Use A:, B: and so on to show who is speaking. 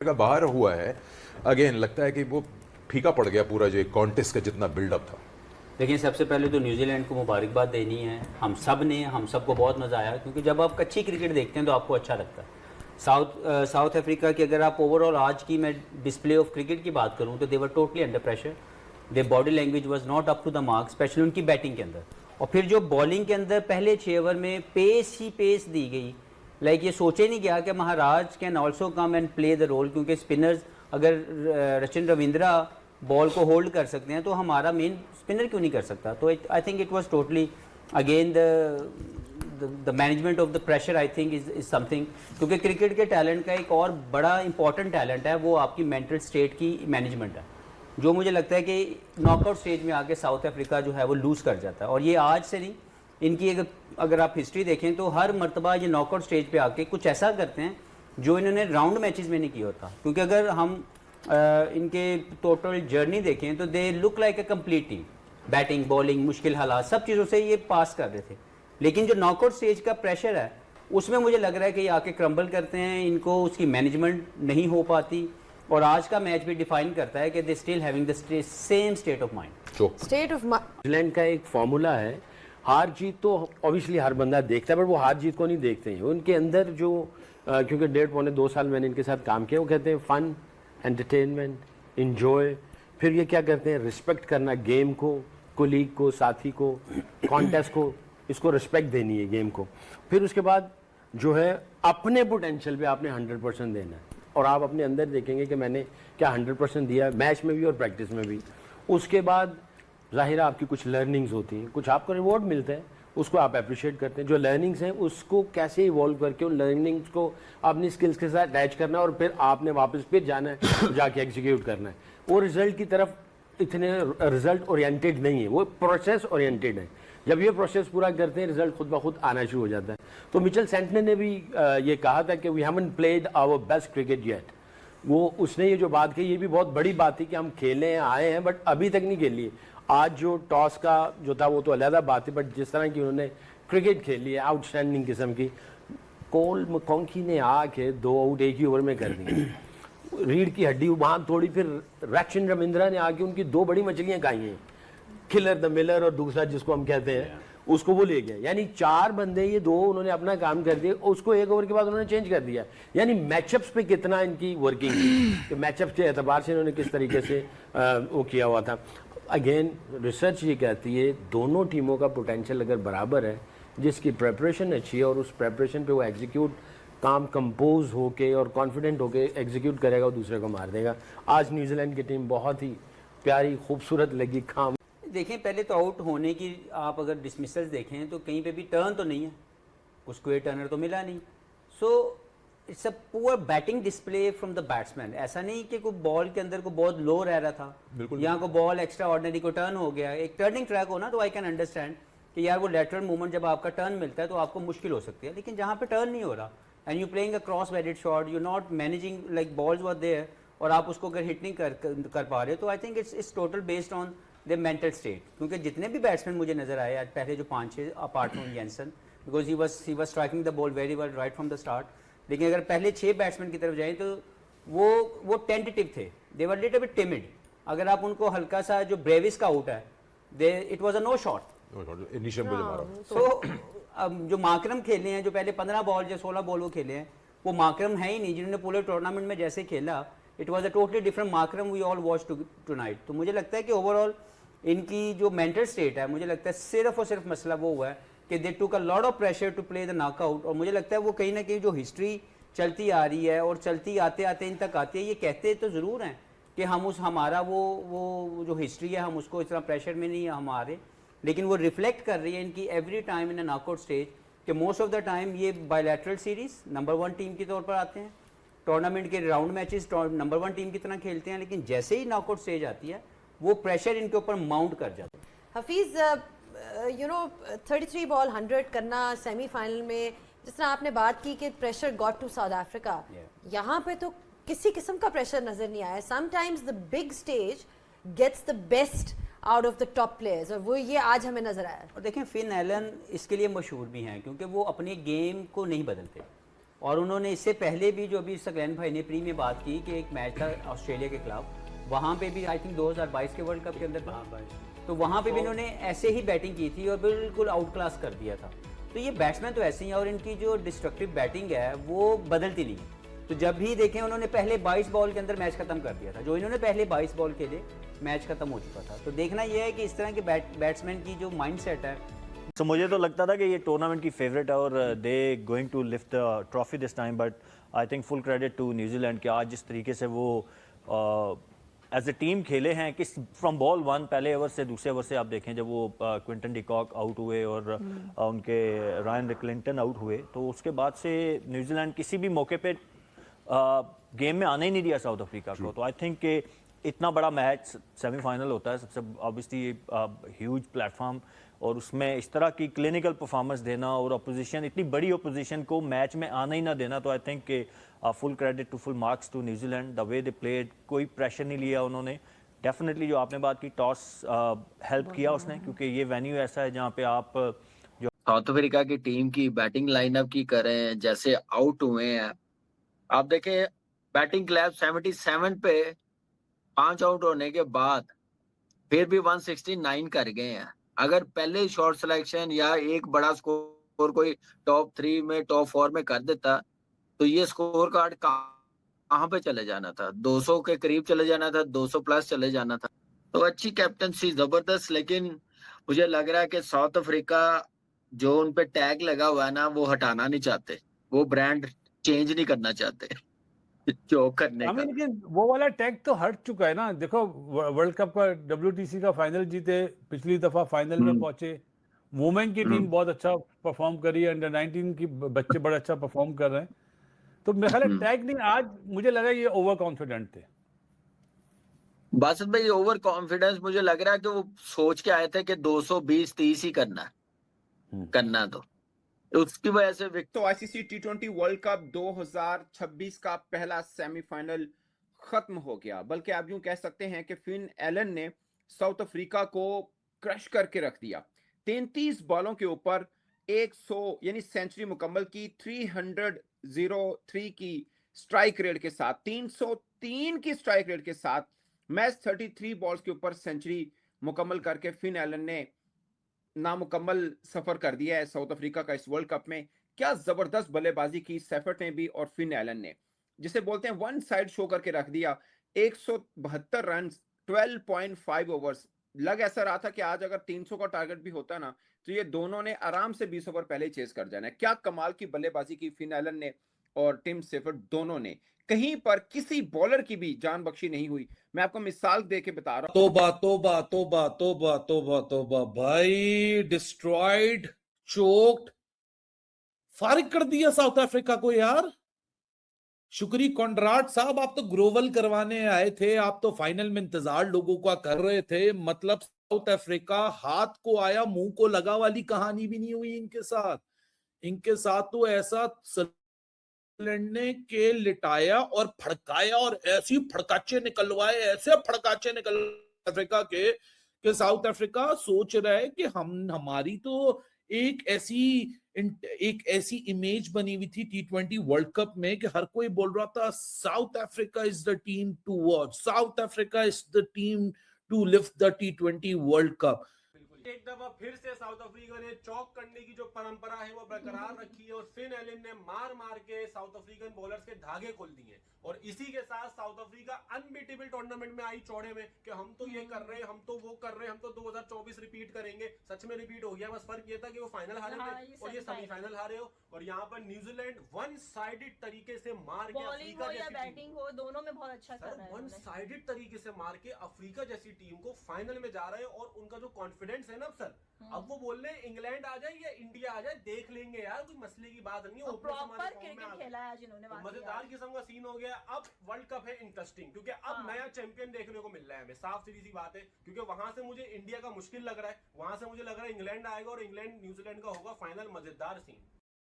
A: का बाहर हुआ है, अगेन लगता है कि वो फीका पड़ गया पूरा जो एक कॉन्टेस्ट का जितना बिल्डअप था।
B: देखिए, सबसे पहले तो न्यूजीलैंड को मुबारकबाद देनी है। हम सबको बहुत मज़ा आया, क्योंकि जब आप अच्छी क्रिकेट देखते हैं तो आपको अच्छा लगता है। साउथ अफ्रीका की अगर आप ओवरऑल आज की मैं डिस्प्ले ऑफ क्रिकेट की बात करूं तो they were totally under pressure. Their body language was not up to the mark, specially उनकी बैटिंग के अंदर। और फिर जो बॉलिंग के अंदर पहले 6 ओवर में पेस ही पेस दी गई, लाइक ये सोचे नहीं गया कि Maharaj can also come and play the role, क्योंकि स्पिनर्स अगर रचिन रविंद्रा बॉल को होल्ड कर सकते हैं तो हमारा मेन स्पिनर क्यों नहीं कर सकता। तो I think it was totally again the management of the pressure, I think is something. क्योंकि क्रिकेट के टैलेंट का एक और बड़ा इंपॉर्टेंट टैलेंट है, वो आपकी मेंटल स्टेट की मैनेजमेंट है, जो मुझे लगता है कि नॉकआउट स्टेज में आके साउथ अफ्रीका जो है वो लूज़ कर जाता है। और ये आज से नहीं, इनकी अगर आप हिस्ट्री देखें तो हर मरतबा ये नॉकआउट स्टेज पे आके कुछ ऐसा करते हैं जो इन्होंने राउंड मैचेस में नहीं किया होता। क्योंकि अगर हम इनके टोटल जर्नी देखें तो they look like a complete team, batting bowling मुश्किल हालात सब चीज़ों से ये पास कर रहे थे। लेकिन जो नॉकआउट स्टेज का प्रेशर है उसमें मुझे लग रहा है कि ये आके क्रम्बल करते हैं, इनको उसकी मैनेजमेंट नहीं हो पाती। और आज का मैच भी डिफाइन करता है कि they still having the same state of mind.
C: State of
D: New Zealand का एक फॉर्मूला है, हार जीत तो ऑब्वियसली हर बंदा देखता है, बट वो हार जीत को नहीं देखते हैं। उनके अंदर जो क्योंकि 1.5-2 साल मैंने इनके साथ काम किया, वो कहते हैं फन, एंटरटेनमेंट, इंजॉय। फिर ये क्या करते हैं, रिस्पेक्ट करना गेम को, कोलीग को, साथी को, कॉन्टेस्ट को, इसको रिस्पेक्ट देनी है गेम को। फिर उसके बाद जो है अपने पोटेंशियल पे आपने 100% देना है। और आप अपने अंदर देखेंगे कि मैंने क्या 100% दिया मैच में भी और प्रैक्टिस में भी। उसके बाद ज़ाहिर आपकी कुछ लर्निंग्स होती हैं, कुछ आपको रिवॉर्ड मिलता है, उसको आप अप्रिशिएट करते हैं। जो लर्निंग्स हैं उसको कैसे इवॉल्व करके उन लर्निंग्स को अपनी स्किल्स के साथ अटैच करना है, और फिर आपने वापस फिर जाना है, जाके एग्जीक्यूट करना है। वो रिजल्ट की तरफ इतने रिजल्ट ओरिएंटेड नहीं है, वो प्रोसेस ओरिएंटेड है। जब ये प्रोसेस पूरा करते हैं रिजल्ट खुद ब खुद आना शुरू हो जाता है। तो मिचेल सेंटनर ने भी ये कहा था कि we haven't played our best cricket yet. वो उसने ये जो बात कही, ये भी बहुत बड़ी बात थी कि हम खेले हैं, आए हैं, बट अभी तक नहीं खेली है। आज जो टॉस का जो था वो तो अलग बात है, बट जिस तरह की उन्होंने क्रिकेट खेली है आउटस्टैंडिंग किस्म की, कोल मकोंकी ने आके 2 आउट एक ही ओवर में कर दी। रीढ़ की हड्डी वहाँ तोड़ी, फिर रचिन रविंद्रा ने आके उनकी 2 बड़ी मछलियाँ खाई हैं, किलर द मिलर और दूसरा जिसको हम कहते हैं उसको वो ले गए। यानी 4 बंदे, ये 2 उन्होंने अपना काम कर दिया, उसको 1 ओवर के बाद उन्होंने चेंज कर दिया। यानी मैचअप्स पे कितना इनकी वर्किंग थी, तो मैचअप्स के एतबार से इन्होंने किस तरीके से वो किया हुआ था। अगेन रिसर्च ये कहती है दोनों टीमों का पोटेंशियल अगर बराबर है, जिसकी प्रेपरेशन अच्छी है और उस प्रेपरेशन पे वो एग्जीक्यूट काम कंपोज होके और कॉन्फिडेंट होके एग्जीक्यूट करेगा, वो दूसरे को मार देगा। आज न्यूजीलैंड की टीम बहुत ही प्यारी खूबसूरत लगी। काम
B: देखें, पहले तो आउट होने की आप अगर डिसमिसल्स देखें तो कहीं पे भी टर्न तो नहीं है, कुछ कोई टर्नर तो मिला नहीं। So it's a poor batting display from the batsman. ऐसा नहीं कि कोई बॉल के अंदर को बहुत लो रह रहा था, यहाँ को बॉल एक्स्ट्रा ऑर्डिनरी को टर्न हो गया। एक टर्निंग ट्रैक हो ना तो आई कैन अंडरस्टैंड कि यार वो लेटरल मूवमेंट जब आपका टर्न मिलता है तो आपको मुश्किल हो सकती है। लेकिन जहाँ पे टर्न नहीं हो रहा and you playing a cross batted shot, you not managing like balls were there, और आप उसको अगर हिट नहीं कर पा रहे, तो I think it's total based on the mental state. क्योंकि जितने भी बैट्समैन मुझे नजर आए आज पहले जो 5-6 apart from Jansen, because he was striking the ball very well right from the start. लेकिन अगर पहले 6 बैट्समैन की तरफ जाएं तो वो टेंटेटिव थे, दे वर लिटिल बिट टिमिड। अगर आप उनको हल्का सा, जो ब्रेविस का आउट है, it was a no shot. So जो माकरम खेले हैं, जो पहले 15 बॉल या 16 बॉल वो खेले हैं, वो माकरम है ही नहीं जिन्होंने पूरे टूर्नामेंट में जैसे खेला। It was a totally different Markram we all watch tonight. तो मुझे लगता है कि ओवरऑल इनकी जो मेंटल स्टेट है, मुझे लगता है सिर्फ और सिर्फ मसला वो हुआ है कि they took a lot of pressure to play the knockout. और मुझे लगता है वो कहीं ना कहीं जो हिस्ट्री चलती आ रही है और चलती आते आते इन तक आती है, ये कहते तो ज़रूर हैं कि हम हमारा वो जो हिस्ट्री है हम उसको इस तरह प्रेशर में नहीं हमारे, लेकिन वो रिफ्लेक्ट कर रही है इनकी every time in a knockout stage कि मोस्ट ऑफ द टाइम ये बायलैटरल सीरीज नंबर 1 टीम के तौर पर आते हैं, टूर्नामेंट के राउंड मैचेस नंबर 1 टीम की तरह खेलते हैं, लेकिन जैसे ही नॉकआउट स्टेज आती है वो प्रेशर इनके ऊपर माउंट कर जाता है।
C: हफीज, यू नो 33 बॉल 100 करना सेमीफाइनल में, जिस तरह आपने बात की कि pressure got to South Africa, यहाँ पे तो किसी किस्म का प्रेशर नजर नहीं आया। Sometimes the big stage gets the best out of the top players, और वो ये आज हमें नजर आया।
B: और देखें, फिन एलन इसके लिए मशहूर भी हैं क्योंकि वो अपने गेम को नहीं बदलते। और उन्होंने इससे पहले भी जो अभी सकलैन भाई ने प्री में बात की कि एक मैच था ऑस्ट्रेलिया के खिलाफ, वहाँ पे भी आई थिंक 2022 के वर्ल्ड कप के अंदर था, तो वहाँ पे भी इन्होंने ऐसे ही बैटिंग की थी और बिल्कुल आउट क्लास कर दिया था। तो ये बैट्समैन तो ऐसे ही हैं और इनकी जो डिस्ट्रक्टिव बैटिंग है वो बदलती नहीं है। तो जब भी देखें उन्होंने पहले 22 बॉल के अंदर मैच खत्म कर दिया था, जो इन्होंने पहले 22 बॉल खेले मैच खत्म हो चुका था। तो देखना यह है कि इस तरह के बैट्समैन की जो माइंडसेट है।
E: तो मुझे तो लगता था कि ये टूर्नामेंट की फेवरेट है और they going to lift the trophy this time, but I think full credit to New Zealand कि आज जिस तरीके से वो एज ए टीम खेले हैं कि फ्रॉम बॉल वन पहले ओवर से दूसरे ओवर से आप देखें जब वो क्विंटन डिकॉक आउट हुए और उनके रायन क्लिंटन आउट हुए, तो उसके बाद से न्यूजीलैंड किसी भी मौके पे गेम में आने ही नहीं दिया साउथ अफ्रीका को। तो आई थिंक कि इतना बड़ा मैच सेमीफाइनल होता है, सबसे ऑब्वियसली ह्यूज प्लेटफॉर्म, और उसमें इस तरह की क्लिनिकल परफॉर्मेंस देना और अपोजिशन, इतनी बड़ी अपोजिशन को मैच में आना ही ना देना, तो आई थिंक कि full credit to full marks to New Zealand the way they played. कोई प्रेशर नहीं लिया उन्होंने। डेफिनेटली जो आपने बात की टॉस हेल्प किया उसने, क्योंकि ये वेन्यू ऐसा है जहाँ पे आप जो
F: साउथ अफ्रीका की टीम की बैटिंग लाइनअप की करें, जैसे आउट हुए हैं आप देखें, बैटिंग क्लैब 77 पे 5 आउट होने के बाद फिर भी 169 कर गए हैं। अगर पहले शॉर्ट सिलेक्शन या एक बड़ा स्कोर कोई टॉप 3 में टॉप 4 में कर देता तो ये स्कोर कार्ड कहाँ पे चले जाना था, 200 के करीब चले जाना था, 200 प्लस चले जाना था। तो अच्छी कैप्टनसी जबरदस्त, लेकिन मुझे लग रहा है कि साउथ अफ्रीका जो उन पे टैग लगा हुआ है ना वो हटाना नहीं चाहते, वो ब्रांड चेंज नहीं करना चाहते जो करने का।
G: लेकिन वो वाला टैग तो हट चुका है ना। देखो वर्ल्ड कप का WTC का फाइनल जीते, पिछली दफा फाइनल में पहुंचे, वुमेन की टीम बहुत अच्छा परफॉर्म करी है, अंडर 19 की बच्चे बड़ा अच्छा परफॉर्म कर रहे हैं। तो मेरे ख्याल टैग नहीं, आज मुझे लगा ये ओवर कॉन्फिडेंट थे।
F: बासत भाई ओवर कॉन्फिडेंस, मुझे लग रहा है कि वो सोच के आए थे कि 220-30 ही करना है, करना तो उसकी वजह से।
H: तो आईसीसी T20 वर्ल्ड कप 2026 का पहला सेमीफाइनल खत्म हो गया, बल्कि आप यूं कह सकते हैं कि फिन एलन ने साउथ अफ्रीका को क्रश करके रख दिया। 33 बॉलों के ऊपर 100 यानी सेंचुरी मुकम्मल की, 303 की स्ट्राइक रेट के साथ, 303 की स्ट्राइक रेट के साथ मैच 33 बॉल्स के ऊपर सेंचुरी मुकम्मल करके फिन एलन ने नामुकम्मल सफर कर दिया है साउथ अफ्रीका का इस वर्ल्ड कप में। क्या जबरदस्त बल्लेबाजी की सेफर्ट ने भी और फिन एलन ने, जिसे बोलते हैं वन साइड शो करके रख दिया। 172 रन 12.5 ओवर्स। लग ऐसा रहा था कि आज अगर 300 का टारगेट भी होता ना तो ये दोनों ने आराम से 20 ओवर पहले चेस कर जाना है। क्या कमाल की बल्लेबाजी की फिन एलन ने और टिम सेफर्ट दोनों ने, कहीं पर किसी बॉलर की भी जान बख्शी नहीं हुई। मैं आपको मिसाल दे के बता रहा हूं।
I: तोबा तोबा तोबा तोबा तोबा तोबा भाई, डिस्ट्रॉयड, चोक्ड, फारिग कर दिया साउथ अफ्रीका को यार। शुक्री कॉन्ड्राट साहब, आप तो ग्लोबल करवाने आए थे, आप तो फाइनल में इंतजार लोगों का कर रहे थे। मतलब साउथ अफ्रीका हाथ को आया मुंह को लगा वाली कहानी भी नहीं हुई इनके साथ। इनके साथ तो ऐसा ने के लिटाया और फड़काया और ऐसी फड़काचे निकलवाए, ऐसे फड़काचे निकल अफ्रीका के कि साउथ अफ्रीका सोच रहा है कि हमारी तो एक ऐसी इमेज बनी हुई थी T20 वर्ल्ड कप में कि हर कोई बोल रहा था South Africa is the team to watch, South Africa is the team to lift the T20 world cup.
J: एक दफा फिर से साउथ अफ्रीका ने चौक करने की जो परंपरा है वो बरकरार रखी है और फिन एलन ने मार मार के साउथ अफ्रीकन बॉलर्स के धागे खोल दिए और इसी के साथ साउथ अफ्रीका अनबीटेबल टूर्नामेंट में आई चौड़े में कि हम तो ये कर रहे हैं, हम तो वो कर रहे हैं, हम तो 2024 रिपीट करेंगे। सच में रिपीट हो गया, बस फर्क ये था कि वो फाइनल हारे थे और ये सेमीफाइनल हारे हो। और यहाँ पर न्यूजीलैंड वन साइडेड तरीके से मार के अफ्रीका
K: हो या बैटिंग हो, दोनों में बहुत अच्छा कर रहा है।
J: वन साइडेड तरीके से मार के अफ्रीका जैसी टीम को फाइनल में जा रहे हैं और उनका जो कॉन्फिडेंस है ना सर, अब वो बोल रहे हैं इंग्लैंड आ जाए या इंडिया आ जाए देख लेंगे यार, कोई मसले की बात नहीं है।
K: प्रॉपर क्रिकेट खेला है जिन्होंने,
J: मजेदार किस्म का सीन हो गया। अब वर्ल्ड कप है इंटरेस्टिंग, क्योंकि अब नया चैंपियन देखने को मिल रहा है हमें, साफ सीधी सी बात है। क्योंकि वहां से मुझे इंडिया का मुश्किल लग रहा है, वहां से मुझे लग रहा है इंग्लैंड आएगा और इंग्लैंड न्यूजीलैंड का होगा फाइनल, मजेदार सीन।